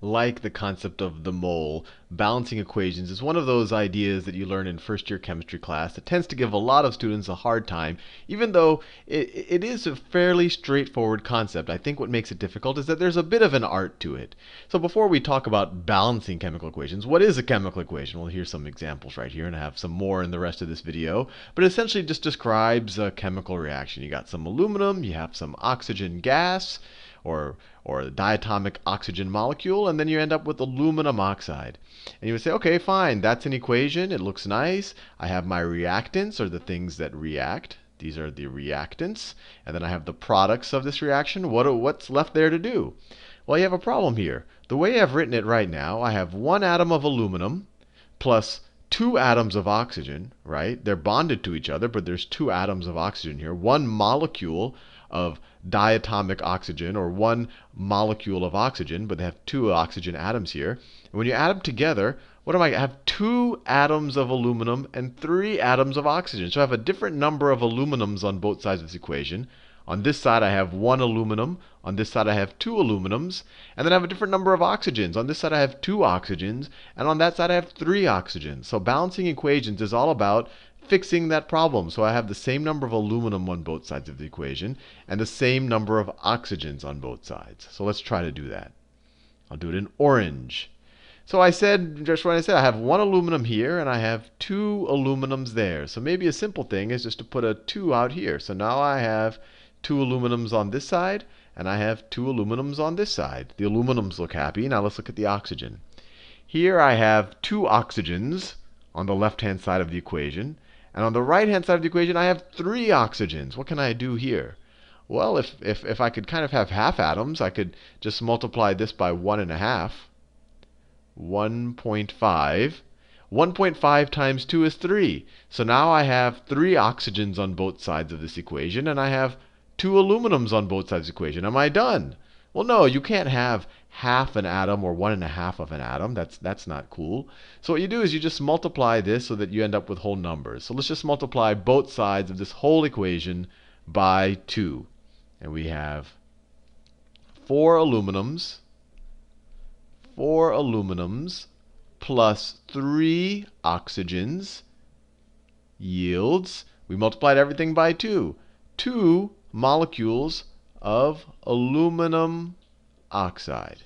like the concept of the mole, balancing equations is one of those ideas that you learn in first year chemistry class that tends to give a lot of students a hard time, even though it is a fairly straightforward concept. I think what makes it difficult is that there's a bit of an art to it. So before we talk about balancing chemical equations, what is a chemical equation? Well, here's some examples right here, and I have some more in the rest of this video. But it essentially just describes a chemical reaction. You got some aluminum, you have some oxygen gas, or a diatomic oxygen molecule, and then you end up with aluminum oxide. And you would say, okay, fine, that's an equation. It looks nice. I have my reactants, or the things that react. These are the reactants. And then I have the products of this reaction. What's left there to do? Well, you have a problem here. The way I've written it right now, I have one atom of aluminum plus two atoms of oxygen, right? They're bonded to each other, but there's two atoms of oxygen here. One molecule of diatomic oxygen, or one molecule of oxygen, but they have two oxygen atoms here. And when you add them together, what am I? I have two atoms of aluminum and three atoms of oxygen. So I have a different number of aluminums on both sides of this equation. On this side, I have one aluminum. On this side, I have two aluminums. And then I have a different number of oxygens. On this side, I have two oxygens. And on that side, I have three oxygens. So balancing equations is all about fixing that problem. So I have the same number of aluminum on both sides of the equation and the same number of oxygens on both sides. So let's try to do that. I'll do it in orange. So I said, just what I said, I have one aluminum here and I have two aluminums there. So maybe a simple thing is just to put a 2 out here. So now I have two aluminums on this side and I have two aluminums on this side. The aluminums look happy. Now let's look at the oxygen. Here I have two oxygens on the left-hand side of the equation. And on the right-hand side of the equation, I have three oxygens. What can I do here? Well, if I could kind of have half atoms, I could just multiply this by 1.5. 1.5. 1.5 times 2 is 3. So now I have three oxygens on both sides of this equation, and I have two aluminums on both sides of the equation. Am I done? Well, no, you can't have half an atom or 1.5 of an atom. That's not cool. So what you do is you just multiply this so that you end up with whole numbers. So let's just multiply both sides of this whole equation by 2. And we have 4 aluminums plus 3 oxygens yields, we multiplied everything by 2, 2 molecules of aluminum oxide.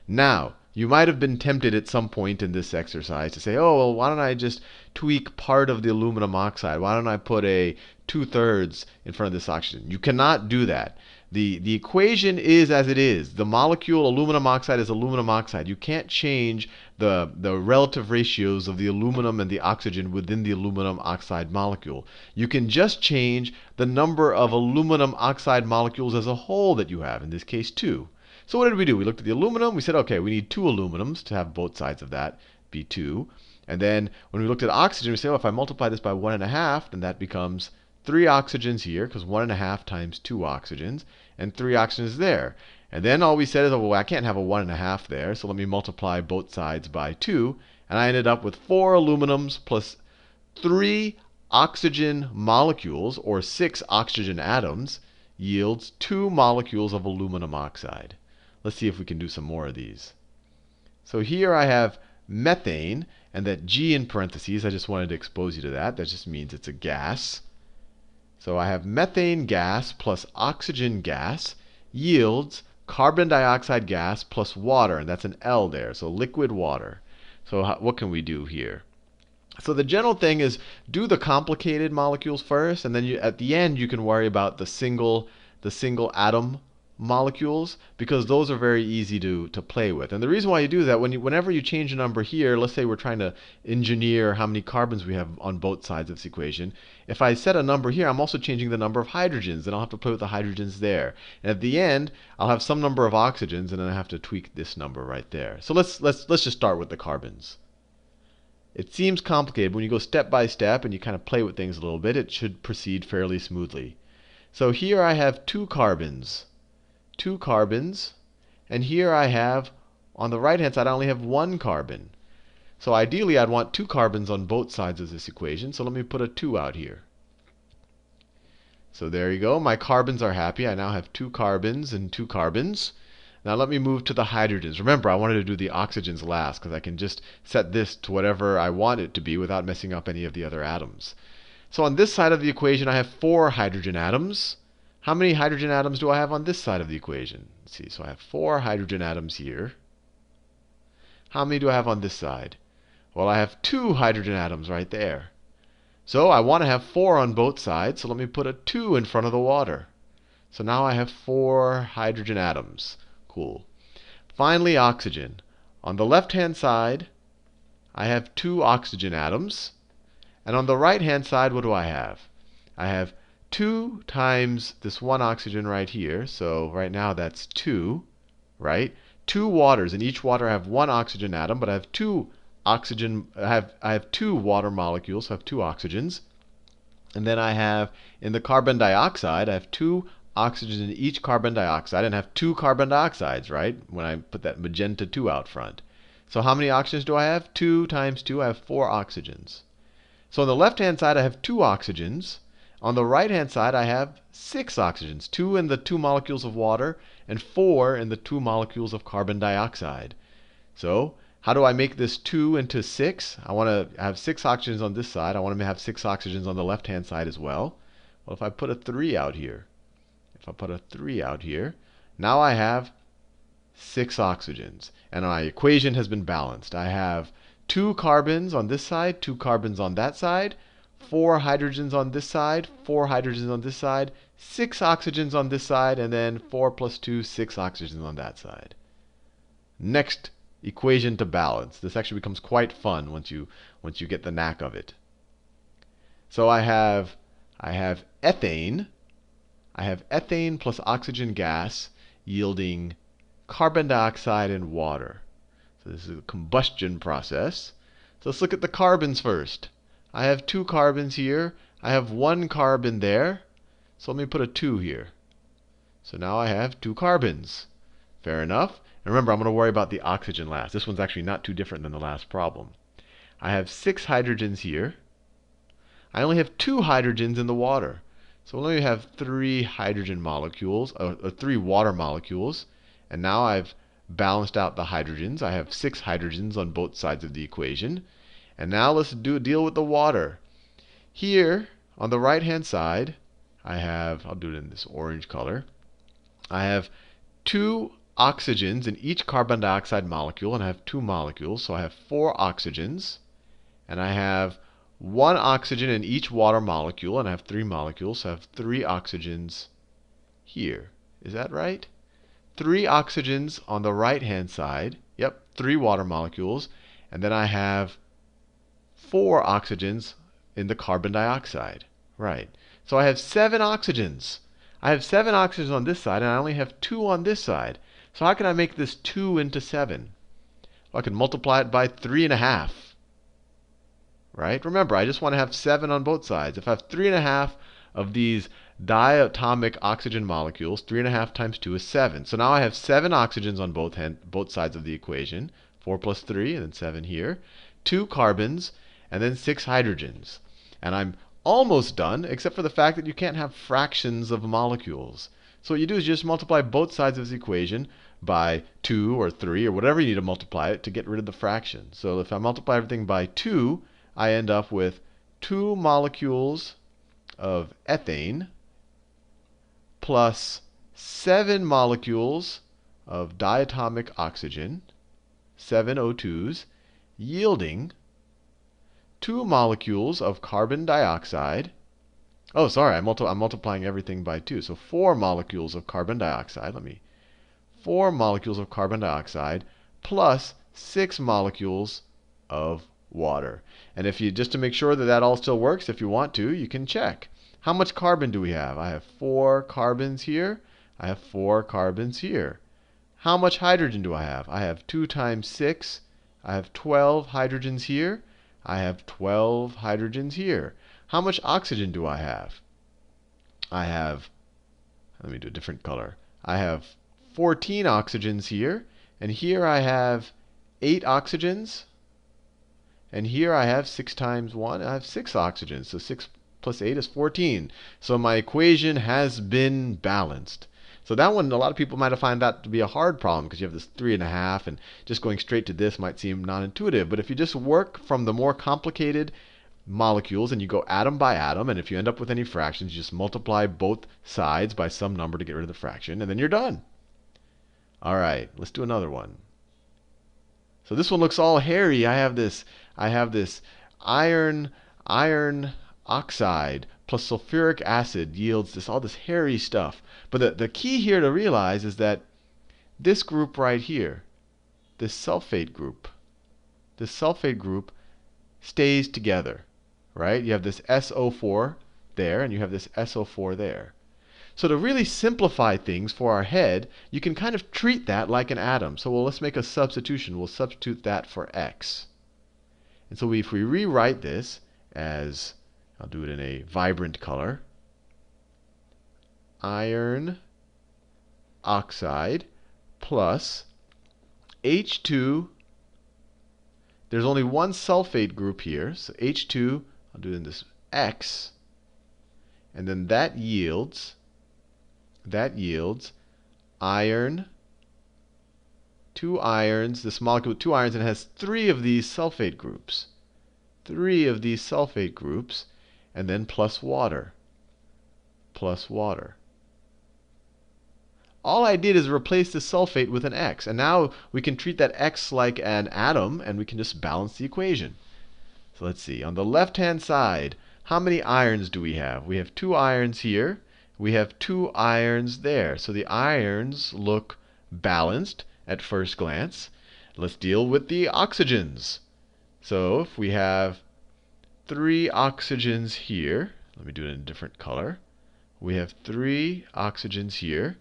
Now, you might have been tempted at some point in this exercise to say, oh, well, why don't I just tweak part of the aluminum oxide? Why don't I put a 2/3 in front of this oxygen? You cannot do that. The equation is as it is. The molecule aluminum oxide is aluminum oxide. You can't change the relative ratios of the aluminum and the oxygen within the aluminum oxide molecule. You can just change the number of aluminum oxide molecules as a whole that you have, in this case 2. So what did we do? We looked at the aluminum. We said, okay, we need 2 aluminums to have both sides of that be 2. And then when we looked at oxygen, we said, oh, if I multiply this by 1.5, then that becomes 3 oxygens here, because 1.5 times 2 oxygens, and 3 oxygens there. And then all we said is, oh, well, I can't have a 1.5 there, so let me multiply both sides by 2. And I ended up with 4 aluminums plus 3 oxygen molecules, or 6 oxygen atoms, yields 2 molecules of aluminum oxide. Let's see if we can do some more of these. So here I have methane, and that G in parentheses, I just wanted to expose you to that. That just means it's a gas. So I have methane gas plus oxygen gas yields carbon dioxide gas plus water, and that's an L there, so liquid water. So what can we do here? So the general thing is do the complicated molecules first, and then at the end you can worry about the single atom molecules, because those are very easy to play with. And the reason why you do that, whenever you change a number here, let's say we're trying to engineer how many carbons we have on both sides of this equation. If I set a number here, I'm also changing the number of hydrogens, and I'll have to play with the hydrogens there. And at the end, I'll have some number of oxygens, and then I have to tweak this number right there. So let's just start with the carbons. It seems complicated, but when you go step by step and you kind of play with things a little bit, it should proceed fairly smoothly. So here I have 2 carbons. 2 carbons, and here I have, on the right hand side, I only have 1 carbon. So ideally I'd want 2 carbons on both sides of this equation, so let me put a 2 out here. So there you go, my carbons are happy. I now have 2 carbons and 2 carbons. Now let me move to the hydrogens. Remember, I wanted to do the oxygens last because I can just set this to whatever I want it to be without messing up any of the other atoms. So on this side of the equation, I have 4 hydrogen atoms. How many hydrogen atoms do I have on this side of the equation? Let's see. So I have 4 hydrogen atoms here. How many do I have on this side? Well, I have 2 hydrogen atoms right there. So I want to have 4 on both sides, so let me put a 2 in front of the water. So now I have 4 hydrogen atoms. Cool. Finally, oxygen. On the left-hand side, I have 2 oxygen atoms. And on the right-hand side, what do I have? I have 2 times this 1 oxygen right here. So right now that's 2, right? 2 waters. In each water I have 1 oxygen atom, but I have 2 oxygen. I have 2 water molecules, so I have 2 oxygens. And then I have, in the carbon dioxide, I have 2 oxygens in each carbon dioxide, and have 2 carbon dioxides, right? When I put that magenta 2 out front. So how many oxygens do I have? 2 times 2, I have 4 oxygens. So on the left-hand side, I have 2 oxygens. On the right-hand side, I have 6 oxygens. 2 in the 2 molecules of water, and 4 in the 2 molecules of carbon dioxide. So how do I make this 2 into 6? I want to have 6 oxygens on this side. I want to have 6 oxygens on the left-hand side as well. Well, if I put a 3 out here, now I have 6 oxygens. And my equation has been balanced. I have 2 carbons on this side, 2 carbons on that side, 4 hydrogens on this side, 4 hydrogens on this side, 6 oxygens on this side, and then 4 plus 2, 6 oxygens on that side. Next equation to balance. This actually becomes quite fun once you get the knack of it. So I have ethane. I have ethane plus oxygen gas yielding carbon dioxide and water. So this is a combustion process. So let's look at the carbons first. I have 2 carbons here. I have 1 carbon there. So let me put a 2 here. So now I have 2 carbons. Fair enough. And remember, I'm going to worry about the oxygen last. This one's actually not too different than the last problem. I have 6 hydrogens here. I only have 2 hydrogens in the water. So let me have 3 hydrogen molecules, 3 water molecules. And now I've balanced out the hydrogens. I have 6 hydrogens on both sides of the equation. And now let's deal with the water. Here, on the right-hand side, I have, I'll do it in this orange color. I have 2 oxygens in each carbon dioxide molecule, and I have 2 molecules. So I have 4 oxygens. And I have 1 oxygen in each water molecule, and I have 3 molecules. So I have 3 oxygens here. Is that right? 3 oxygens on the right-hand side. Yep, 3 water molecules. And then I have 4 oxygens in the carbon dioxide. Right. So I have 7 oxygens. I have 7 oxygens on this side, and I only have 2 on this side. So how can I make this 2 into 7? Well, I can multiply it by 3.5. Right? Remember, I just want to have 7 on both sides. If I have 3.5 of these diatomic oxygen molecules, 3.5 times 2 is 7. So now I have 7 oxygens on both sides of the equation. 4 plus 3, and then 7 here. 2 carbons, and then 6 hydrogens. And I'm almost done, except for the fact that you can't have fractions of molecules. So what you do is just multiply both sides of this equation by 2 or 3 or whatever you need to multiply it to get rid of the fraction. So if I multiply everything by 2, I end up with 2 molecules of ethane plus 7 molecules of diatomic oxygen, 7 O2s, yielding 2 molecules of carbon dioxide. Oh, sorry, I'm multiplying everything by 2. So 4 molecules of carbon dioxide. 4 molecules of carbon dioxide plus 6 molecules of water. And if you, just to make sure that that all still works, if you want to, you can check. How much carbon do we have? I have 4 carbons here. I have 4 carbons here. How much hydrogen do I have? I have 2 times 6. I have 12 hydrogens here. I have 12 hydrogens here. How much oxygen do I have? I have, let me do a different color. I have 14 oxygens here. And here I have 8 oxygens. And here I have 6 times 1. I have 6 oxygens. So 6 plus 8 is 14. So my equation has been balanced. So that one, a lot of people might have found that to be a hard problem because you have this 3.5, and just going straight to this might seem non-intuitive. But if you just work from the more complicated molecules and you go atom by atom, and if you end up with any fractions, you just multiply both sides by some number to get rid of the fraction, and then you're done. All right, let's do another one. So this one looks all hairy. I have this iron oxide plus sulfuric acid yields all this hairy stuff. But the key here to realize is that this group right here, this sulfate group stays together, right? You have this SO4 there, and you have this SO4 there. So to really simplify things for our head, you can kind of treat that like an atom. So let's make a substitution. We'll substitute that for X. And so if we rewrite this as, I'll do it in a vibrant color, iron oxide plus H2. There's only one sulfate group here, so H2, I'll do it in this X, and then that yields iron, 2 irons, this molecule with 2 irons, and it has 3 of these sulfate groups. 3 of these sulfate groups, and then plus water. All I did is replace the sulfate with an X. And now we can treat that X like an atom, and we can just balance the equation. So let's see. On the left-hand side, how many irons do we have? We have 2 irons here. We have 2 irons there. So the irons look balanced at first glance. Let's deal with the oxygens. So if we have 3 oxygens here, let me do it in a different color. We have 3 oxygens here,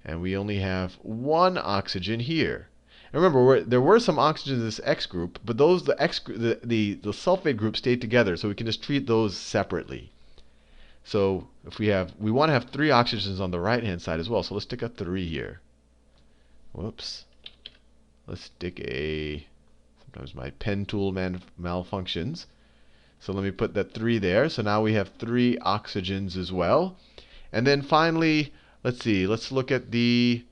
and we only have 1 oxygen here. And remember, there were some oxygens in this X group, but those the sulfate group stayed together, so we can just treat those separately. So if we want to have 3 oxygens on the right-hand side as well. So let's stick a 3 here. Whoops. Let's stick a. Sometimes my pen tool malfunctions. So let me put that 3 there. So now we have 3 oxygens as well. And then finally, let's see. Let's look at the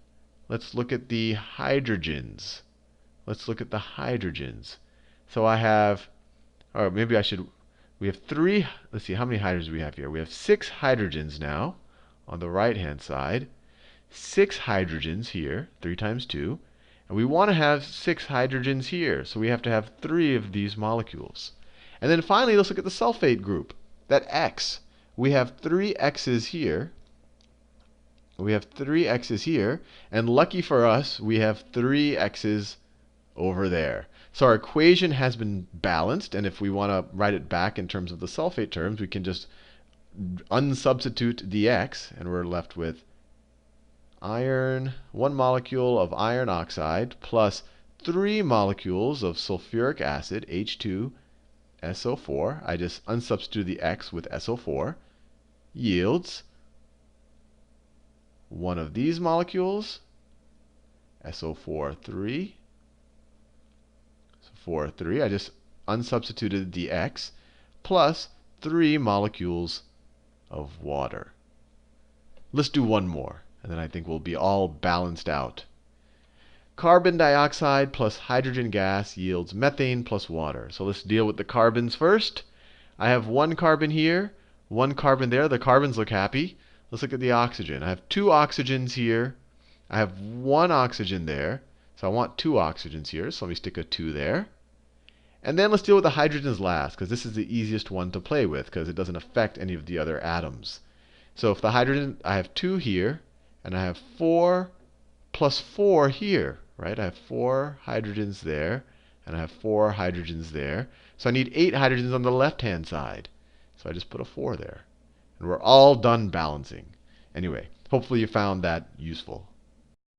hydrogens. So I have, or maybe I should. We have 3. Let's see, how many hydrogens do we have here? We have 6 hydrogens now on the right-hand side. 6 hydrogens here, 3 times 2. And we want to have 6 hydrogens here. So we have to have 3 of these molecules. And then finally, let's look at the sulfate group. That X. We have 3 X's here. And lucky for us, we have 3 X's over there. So our equation has been balanced, and if we want to write it back in terms of the sulfate terms, we can just unsubstitute the X, and we're left with iron, 1 molecule of iron oxide plus 3 molecules of sulfuric acid, H2SO4. I just unsubstitute the X with SO4, yields 1 of these molecules, SO4, 3. So 4, 3. I just unsubstituted the X plus 3 molecules of water. Let's do one more, and then I think we'll be all balanced out. Carbon dioxide plus hydrogen gas yields methane plus water. So let's deal with the carbons first. I have 1 carbon here, 1 carbon there. The carbons look happy. Let's look at the oxygen. I have 2 oxygens here. I have 1 oxygen there. So I want 2 oxygens here. So let me stick a 2 there. And then let's deal with the hydrogens last, because this is the easiest one to play with, because it doesn't affect any of the other atoms. So if the hydrogen, I have 2 here, and I have 4 plus 4 here, right? I have 4 hydrogens there, and I have 4 hydrogens there. So I need 8 hydrogens on the left-hand side. So I just put a 4 there. And we're all done balancing. Anyway, hopefully you found that useful.